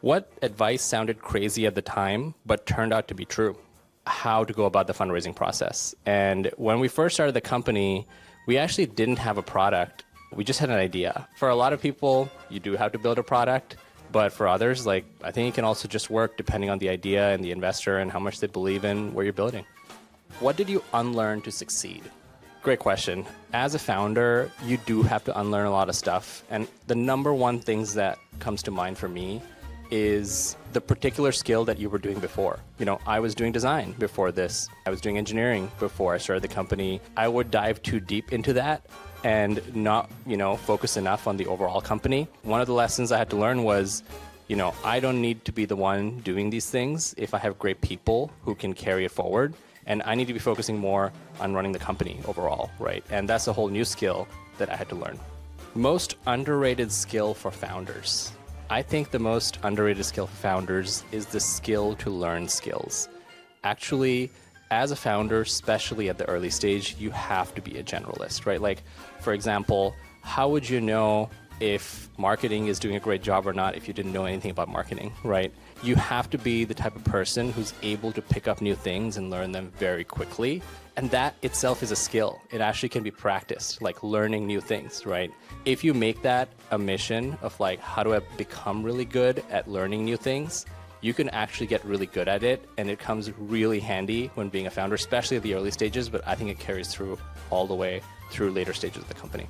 What advice sounded crazy at the time, but turned out to be true? How to go about the fundraising process. And when we first started the company, we actually didn't have a product. We just had an idea. For a lot of people, you do have to build a product. But for others, I think it can also just work depending on the idea and the investor and how much they believe in what you're building. What did you unlearn to succeed? Great question. As a founder, you do have to unlearn a lot of stuff. And the number one things that comes to mind for me is the particular skill that you were doing before. I was doing design before this. I was doing engineering before I started the company. I would dive too deep into that and not, focus enough on the overall company. One of the lessons I had to learn was, I don't need to be the one doing these things if I have great people who can carry it forward. And I need to be focusing more on running the company overall, right? And that's a whole new skill that I had to learn. Most underrated skill for founders. I think the most underrated skill for founders is the skill to learn skills. Actually, as a founder, especially at the early stage, you have to be a generalist, right? For example, how would you know if marketing is doing a great job or not if you didn't know anything about marketing, right? You have to be the type of person who's able to pick up new things and learn them very quickly. And that itself is a skill. It actually can be practiced, like learning new things, right? If you make that a mission of how do I become really good at learning new things, you can actually get really good at it. And it comes really handy when being a founder, especially at the early stages, but I think it carries through all the way through later stages of the company.